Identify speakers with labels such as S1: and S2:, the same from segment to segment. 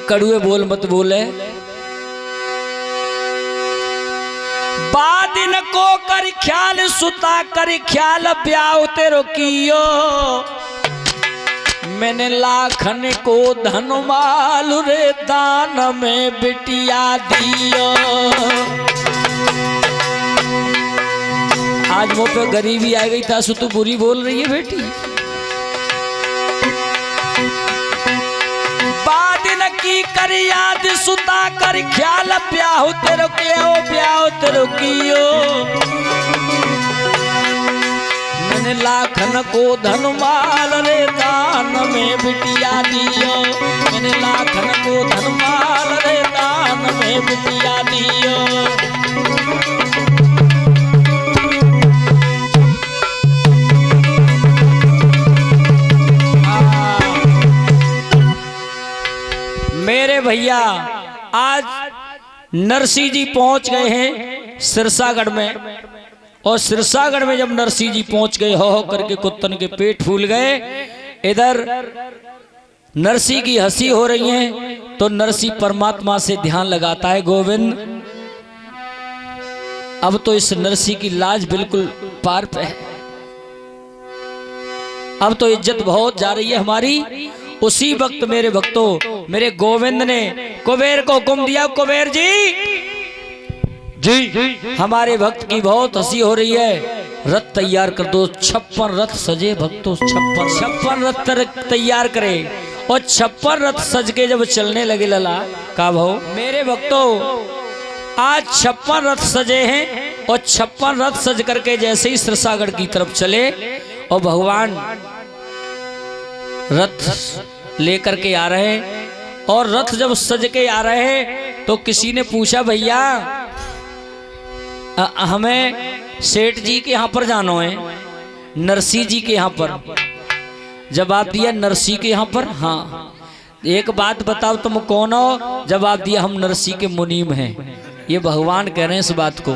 S1: कड़ुए बोल मत बोले। बादिन को कर ख्याल सुता कर ख्याल ब्याह तेरो कियो, मैंने लाखन को धन माल रे दान में बिटिया दियो। आज मुँह पे गरीबी आ गई था सो तू बुरी बोल रही है बेटी। बादिन की कर याद सुता कर ख्याल ब्याह तेरो कियो, ब्याह तेरो कियो, मैंने लाखन को धन माल रे दान में बिटिया दियो, मैंने लाखन को धन माल रे दान में बिटिया दियो। मेरे भैया आज नरसिंह जी पहुंच गए हैं सिरसागढ़ में, और सिरसागढ़ में जब नरसिंह जी पहुंच गए हो करके कुत्तन के पेट फूल गए। इधर नरसिंह की हंसी हो रही है तो नरसिंह परमात्मा से ध्यान लगाता है, गोविंद अब तो इस नरसिंह की लाज बिल्कुल पार पे है, अब तो इज्जत बहुत जा रही है हमारी। उसी वक्त मेरे भक्तों मेरे गोविंद ने कुबेर को हुक्म दिया, कुबेर जी हमारे भक्त की बहुत हंसी हो रही है, रथ तैयार कर दो। 56 रथ सजे भक्तों, 56 रथ तैयार करे। और 56 रथ सज के जब चलने लगे लला का भाव मेरे भक्तों, आज 56 रथ सजे हैं और 56 रथ सज करके जैसे ही सिरसागढ़ की तरफ चले और भगवान रथ लेकर के आ रहे हैं। और रथ जब सज के आ रहे हैं तो किसी ने पूछा, भैया हमें सेठ जी के यहाँ पर जाना है, नरसिंह जी के यहाँ पर। जवाब दिया नरसिंह के यहाँ पर। हाँ, एक बात बताओ तुम कौन हो? जवाब दिया हम नरसिंह के मुनीम हैं। ये भगवान कह रहे हैं इस बात को।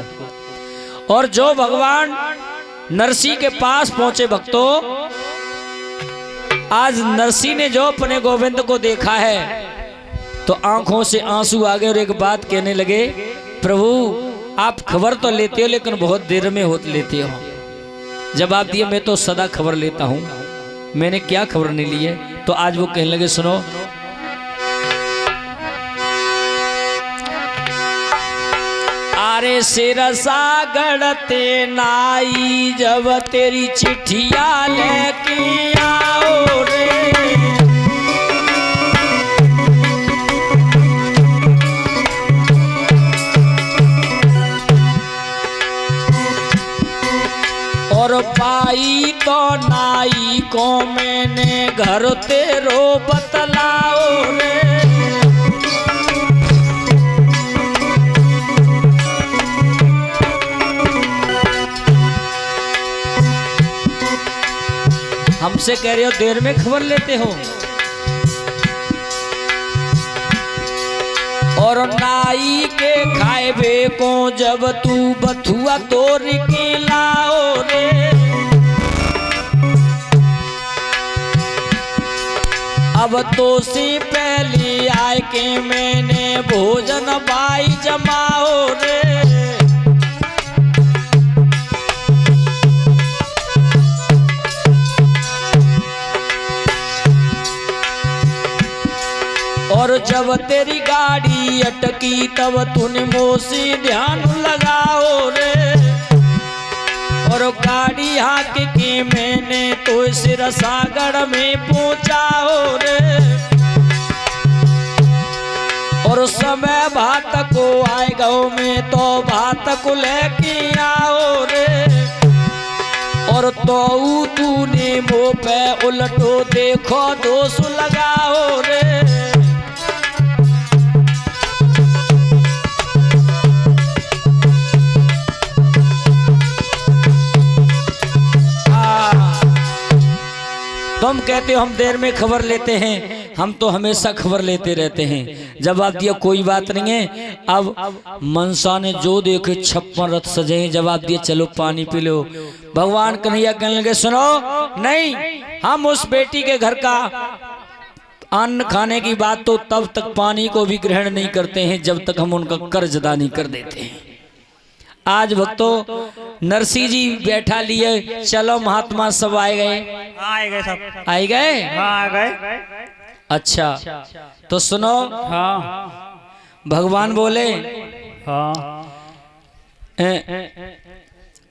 S1: और जो भगवान नरसिंह के पास पहुंचे भक्तों, आज नरसिंह ने जो अपने गोविंद को देखा है तो आंखों से आंसू आ गए और एक बात कहने लगे, प्रभु आप खबर तो लेते हो लेकिन बहुत देर में होते लेते हो। जवाब दिया मैं तो सदा खबर लेता हूं, मैंने क्या खबर नहीं ली है। तो आज वो कहने लगे, सुनो अरे सिरसागढ़ ते नाई जब तेरी चिट्ठिया लेके आओ रे, और पाई तो नाई को मैंने घर तेरो बतलाओ रे। हमसे कह रहे हो देर में खबर लेते हो। और नाई के खाएबे को जब तू बथुआ तोड़ के लाओ रे, अब तो से पहले आए के मैंने भोजन बाई जमाओ रे। और जब तेरी गाड़ी अटकी तब तूने मोसी ध्यान लगाओ रे। और गाड़ी हाक के मैंने तो सिरसागढ़ में पहुंचाओ रे। और समय भात को आए गाँव में तो भात को लेके आओ रे। और तो तूने मुँह पे उलटो देखो दोष लगाओ रे। तुम कहते हो हम देर में खबर लेते हैं, हम तो हमेशा खबर लेते रहते हैं। जवाब दिया कोई बात नहीं है। अब मनसा ने जो देखे 56 रथ सजे हैं। जवाब दिया चलो पानी पी लो। भगवान कन्हैया कहने लगे सुनो नहीं, हम उस बेटी के घर का अन्न खाने की बात तो तब तक पानी को भी ग्रहण नहीं करते हैं जब तक हम उनका कर्ज अदा नहीं कर देते हैं। आज भक्तों नरसिंह जी बैठा लिए, चलो महात्मा सब आए गए,
S2: सब
S1: आए गए,
S2: आ गए।
S1: अच्छा तो सुनो,
S2: हाँ
S1: भगवान बोले,
S2: हाँ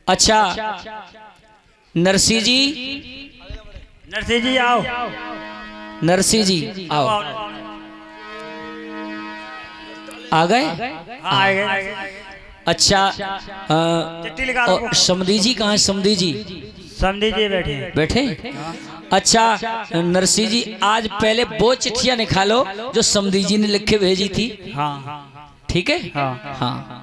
S1: अच्छा नरसिंह जी,
S2: नरसिंह जी आओ,
S1: नरसिंह जी आओ, आ गए,
S2: आ गए।
S1: अच्छा
S2: चिट्ठी लिखा दो।
S1: समधी जी कहाँ है? समधी जी,
S2: समधी जी बैठे
S1: बैठे। अच्छा नरसिंह जी, आज पहले वो चिट्ठियां निकालो जो समधी जी ने लिख के भेजी थी।
S2: हाँ
S1: ठीक है,
S2: हाँ
S1: हाँ।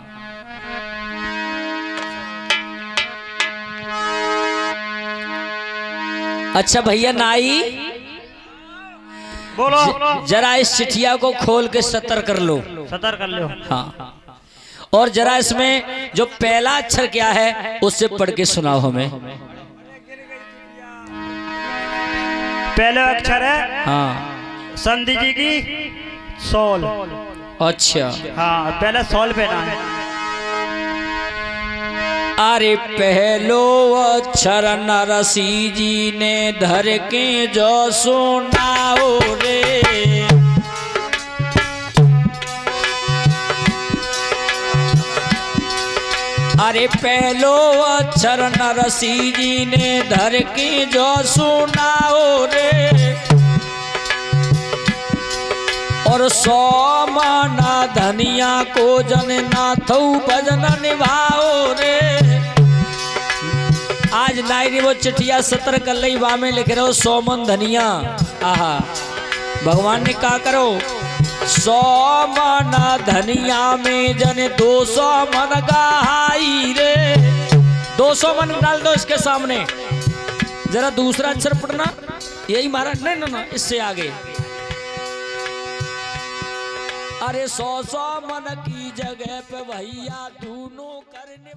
S1: अच्छा भैया नाई,
S2: बोलो।
S1: जरा इस चिट्ठिया को खोल के सतर कर लो,
S2: सतर कर लो।
S1: हाँ। और जरा इसमें जो पहला अक्षर क्या है उससे पढ़ के सुनाओ हमें।
S2: पहला अक्षर है
S1: हाँ
S2: समधी जी की सोल।
S1: अच्छा
S2: हाँ पहले सोल पे ना है।
S1: अरे पहलो अक्षर नरसिंह जी ने धर के जो सुनाओ रे, अरे पहलो अक्षर नरसिंह जी ने धर के जो सुनाओ रे, और सोमना धनिया को जन नाथौ भजन निभाओ रे। आज नाई वो चिट्ठिया सतर कर लई, बा में लिख रहे हो सोमन धनिया। आहा, भगवान ने कहा करो, 100 मन धनिया में जन 200 मन गहाई रे। 200 मन डाल दो इसके सामने। जरा दूसरा अक्षर पढ़ना, यही मारा, नहीं ना इससे आगे। अरे 100 मन की जगह पे भैया दोनों करने